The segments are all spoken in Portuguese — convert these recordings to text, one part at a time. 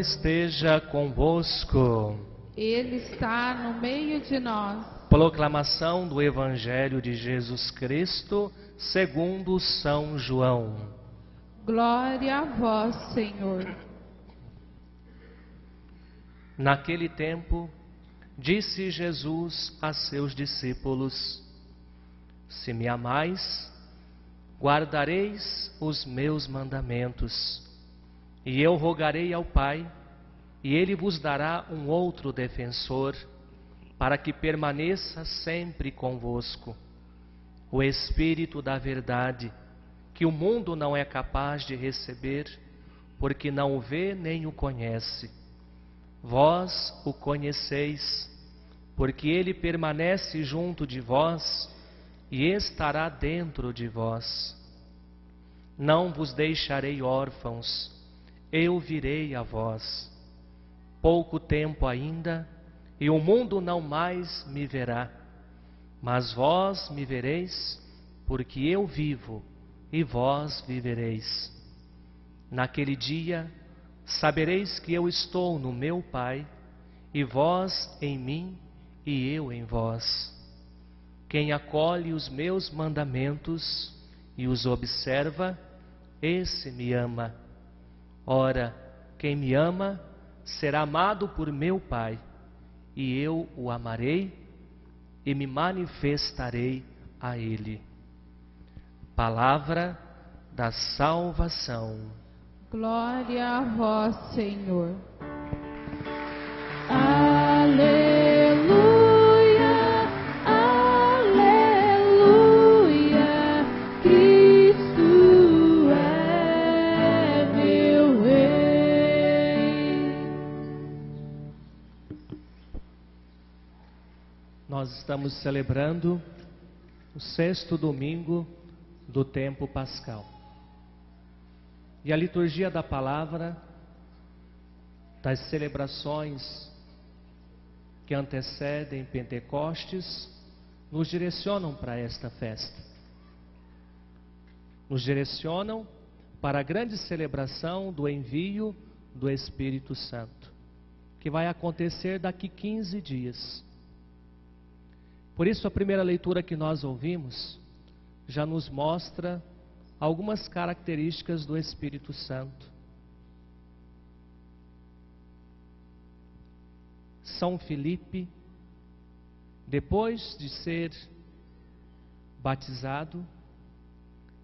esteja convosco. Ele está no meio de nós. Proclamação do Evangelho de Jesus Cristo, segundo São João. Glória a vós, Senhor. Naquele tempo, disse Jesus a seus discípulos: Se me amais, guardareis os meus mandamentos, e eu rogarei ao Pai, e Ele vos dará um outro defensor, para que permaneça sempre convosco, o Espírito da verdade, que o mundo não é capaz de receber, porque não o vê nem o conhece. Vós o conheceis, porque Ele permanece junto de vós e estará dentro de vós. Não vos deixarei órfãos, eu virei a vós. Pouco tempo ainda, e o mundo não mais me verá, mas vós me vereis, porque eu vivo, e vós vivereis. Naquele dia, sabereis que eu estou no meu Pai, e vós em mim, e eu em vós. Quem acolhe os meus mandamentos e os observa, esse me ama. Ora, quem me ama será amado por meu Pai, e eu o amarei e me manifestarei a ele. Palavra da salvação. Glória a vós, Senhor. Aleluia, aleluia, Cristo é meu Rei. Nós estamos celebrando o 6º domingo do tempo pascal. E a liturgia da palavra, das celebrações que antecedem Pentecostes, nos direcionam para esta festa. Nos direcionam para a grande celebração do envio do Espírito Santo, que vai acontecer daqui 15 dias. Por isso, a primeira leitura que nós ouvimos já nos mostra algumas características do Espírito Santo. São Filipe, depois de ser batizado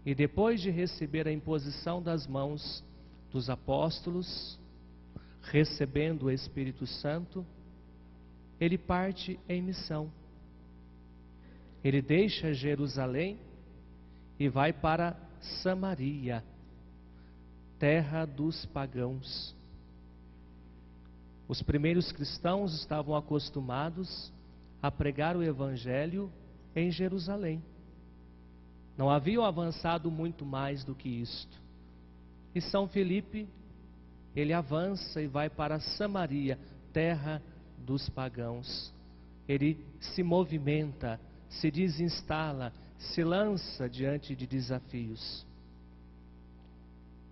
e depois de receber a imposição das mãos dos apóstolos, recebendo o Espírito Santo, ele parte em missão. Ele deixa Jerusalém e vai para Samaria, terra dos pagãos. Os primeiros cristãos estavam acostumados a pregar o Evangelho em Jerusalém. Não haviam avançado muito mais do que isto. E São Filipe, ele avança e vai para Samaria, terra dos pagãos. Ele se movimenta, se desinstala, se lança diante de desafios.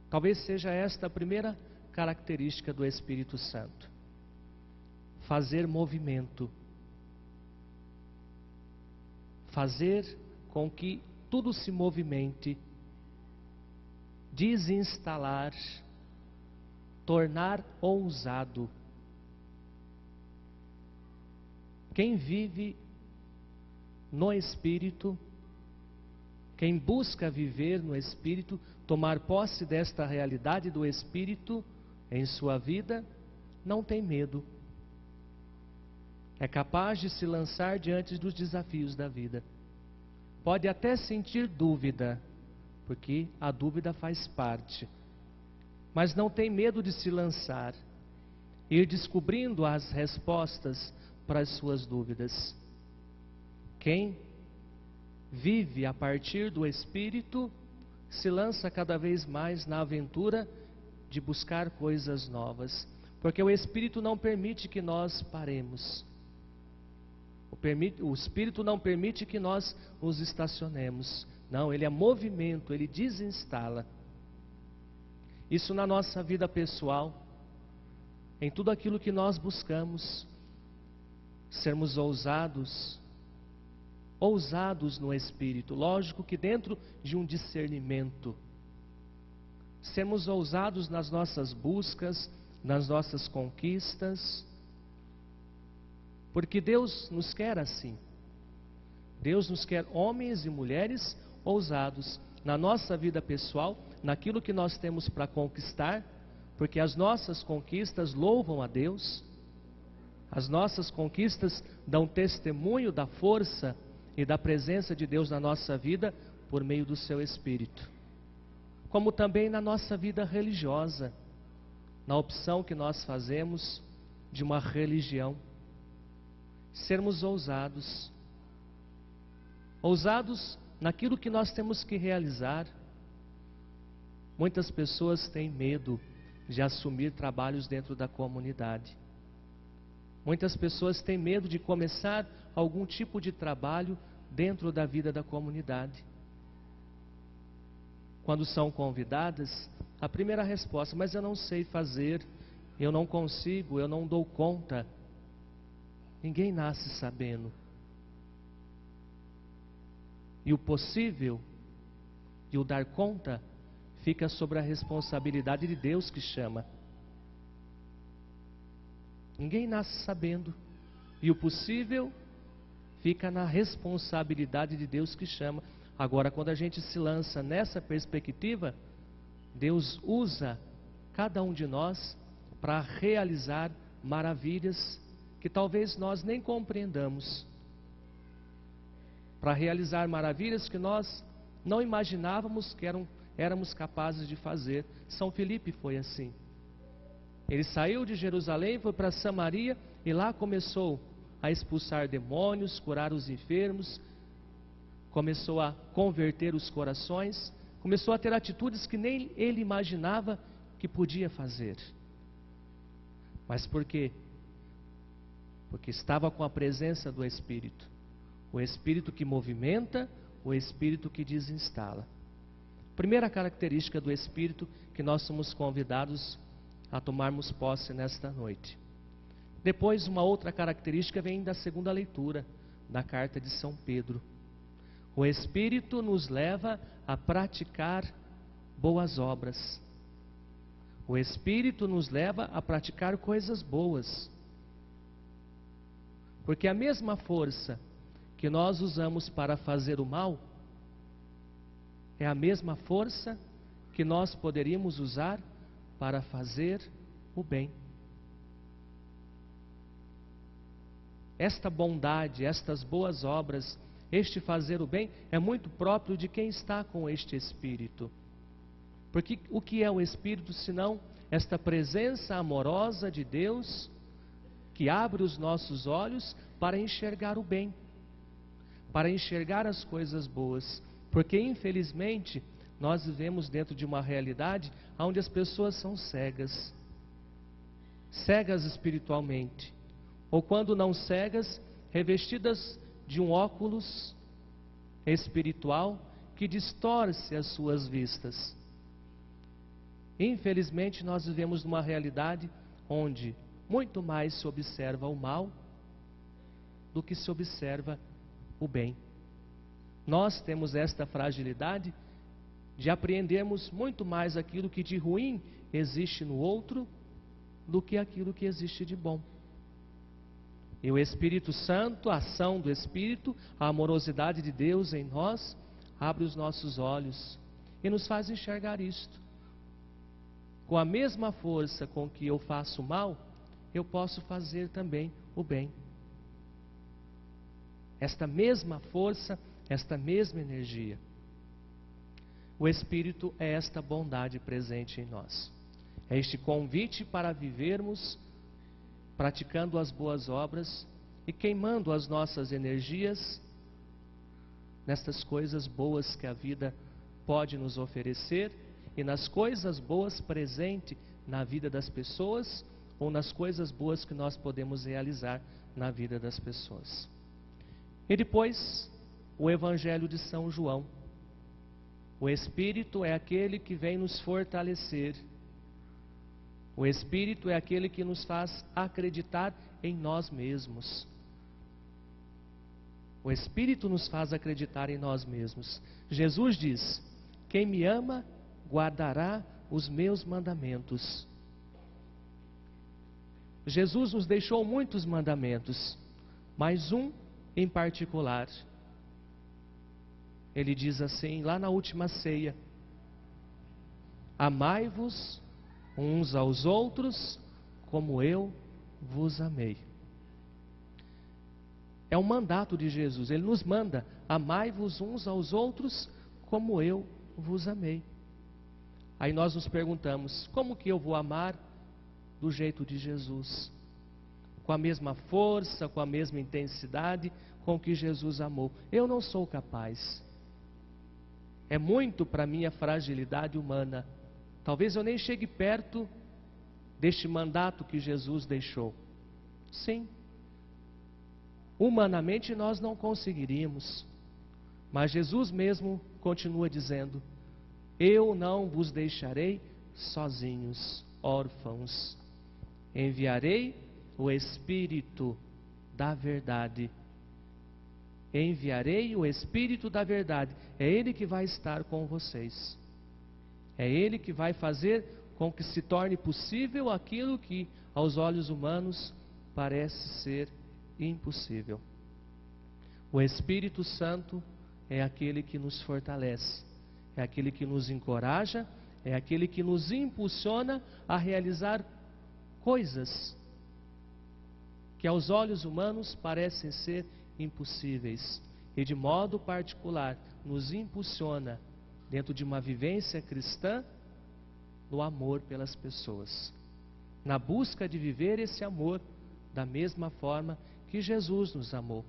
Talvez seja esta a primeira característica do Espírito Santo: fazer movimento, fazer com que tudo se movimente, desinstalar, tornar ousado. Quem vive no Espírito, quem busca viver no Espírito, tomar posse desta realidade do Espírito em sua vida, não tem medo. É capaz de se lançar diante dos desafios da vida. Pode até sentir dúvida, porque a dúvida faz parte. Mas não tem medo de se lançar, ir descobrindo as respostas para as suas dúvidas. Quem vive a partir do Espírito se lança cada vez mais na aventura de buscar coisas novas, porque o Espírito não permite que nós paremos. O Espírito não permite que nós nos estacionemos. Não, ele é movimento, ele desinstala. Isso na nossa vida pessoal, em tudo aquilo que nós buscamos, sermos ousados no Espírito, lógico que dentro de um discernimento, sermos ousados nas nossas buscas, nas nossas conquistas, porque Deus nos quer assim. Deus nos quer homens e mulheres ousados na nossa vida pessoal, naquilo que nós temos para conquistar, porque as nossas conquistas louvam a Deus, as nossas conquistas dão testemunho da força e da presença de Deus na nossa vida por meio do seu Espírito. Como também na nossa vida religiosa, na opção que nós fazemos de uma religião. Sermos ousados naquilo que nós temos que realizar. Muitas pessoas têm medo de assumir trabalhos dentro da comunidade. Muitas pessoas têm medo de começar algum tipo de trabalho dentro da vida da comunidade. Quando são convidadas, a primeira resposta: mas eu não sei fazer, eu não consigo, eu não dou conta. Ninguém nasce sabendo. E o possível e o dar conta fica sobre a responsabilidade de Deus que chama. Ninguém nasce sabendo. E o possível fica na responsabilidade de Deus que chama. Agora, quando a gente se lança nessa perspectiva, Deus usa cada um de nós para realizar maravilhas que talvez nós nem compreendamos. Para realizar maravilhas que nós não imaginávamos que éramos capazes de fazer. São Filipe foi assim. Ele saiu de Jerusalém, foi para Samaria e lá começou a expulsar demônios, curar os enfermos, começou a converter os corações, começou a ter atitudes que nem ele imaginava que podia fazer. Mas por quê? Porque estava com a presença do Espírito. O Espírito que movimenta, o Espírito que desinstala. Primeira característica do Espírito que nós somos convidados a tomarmos posse nesta noite. Depois, uma outra característica vem da segunda leitura da carta de São Pedro. O Espírito nos leva a praticar boas obras. O Espírito nos leva a praticar coisas boas. Porque a mesma força que nós usamos para fazer o mal é a mesma força que nós poderíamos usar para fazer o bem. Esta bondade, estas boas obras, este fazer o bem é muito próprio de quem está com este Espírito. Porque o que é o Espírito senão esta presença amorosa de Deus que abre os nossos olhos para enxergar o bem, para enxergar as coisas boas, porque infelizmente nós vivemos dentro de uma realidade onde as pessoas são cegas espiritualmente, ou quando não cegas, revestidas de um óculos espiritual que distorce as suas vistas. Infelizmente nós vivemos numa realidade onde muito mais se observa o mal do que se observa o bem. Nós temos esta fragilidade de apreendermos muito mais aquilo que de ruim existe no outro do que aquilo que existe de bom. E o Espírito Santo, a ação do Espírito, a amorosidade de Deus em nós, abre os nossos olhos e nos faz enxergar isto. Com a mesma força com que eu faço o mal, eu posso fazer também o bem. Esta mesma força, esta mesma energia. O Espírito é esta bondade presente em nós. É este convite para vivermos praticando as boas obras e queimando as nossas energias nestas coisas boas que a vida pode nos oferecer e nas coisas boas presentes na vida das pessoas ou nas coisas boas que nós podemos realizar na vida das pessoas. E depois, o Evangelho de São João. O Espírito é aquele que vem nos fortalecer. O Espírito é aquele que nos faz acreditar em nós mesmos. O Espírito nos faz acreditar em nós mesmos. Jesus diz: quem me ama, guardará os meus mandamentos. Jesus nos deixou muitos mandamentos, mas um em particular. Ele diz assim, lá na última ceia: amai-vos uns aos outros como eu vos amei. É um mandato de Jesus. Ele nos manda: amai-vos uns aos outros como eu vos amei. Aí nós nos perguntamos: como que eu vou amar do jeito de Jesus? Com a mesma força, com a mesma intensidade com que Jesus amou? Eu não sou capaz. É muito para minha fragilidade humana. Talvez eu nem chegue perto deste mandato que Jesus deixou. Sim, humanamente nós não conseguiríamos, mas Jesus mesmo continua dizendo: eu não vos deixarei sozinhos, órfãos. Enviarei o Espírito da verdade. Enviarei o Espírito da verdade. É Ele que vai estar com vocês. É Ele que vai fazer com que se torne possível aquilo que aos olhos humanos parece ser impossível. O Espírito Santo é aquele que nos fortalece, é aquele que nos encoraja, é aquele que nos impulsiona a realizar coisas que aos olhos humanos parecem ser impossíveis, e de modo particular nos impulsiona dentro de uma vivência cristã no amor pelas pessoas, na busca de viver esse amor da mesma forma que Jesus nos amou.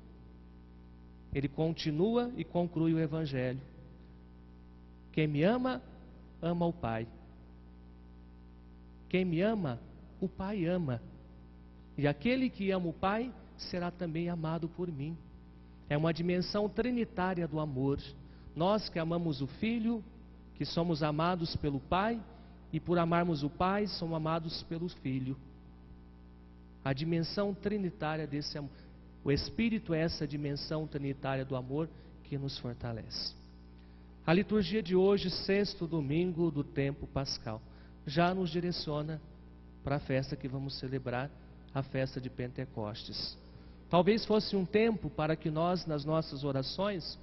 Ele continua e conclui o Evangelho: quem me ama, ama o Pai. Quem me ama, o Pai ama. E aquele que ama o Pai será também amado por mim. É uma dimensão trinitária do amor. Nós que amamos o Filho, que somos amados pelo Pai, e por amarmos o Pai, somos amados pelo Filho. A dimensão trinitária desse amor. O Espírito é essa dimensão trinitária do amor que nos fortalece. A liturgia de hoje, sexto domingo do tempo pascal, já nos direciona para a festa que vamos celebrar, a festa de Pentecostes. Talvez fosse um tempo para que nós, nas nossas orações,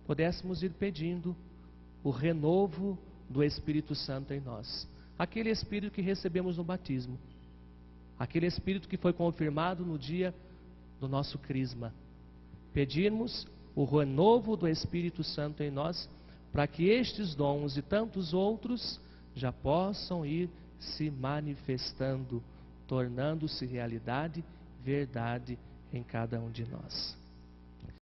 pudéssemos ir pedindo o renovo do Espírito Santo em nós. Aquele Espírito que recebemos no batismo. Aquele Espírito que foi confirmado no dia do nosso crisma. Pedirmos o renovo do Espírito Santo em nós, para que estes dons e tantos outros já possam ir se manifestando, tornando-se realidade, verdade em cada um de nós.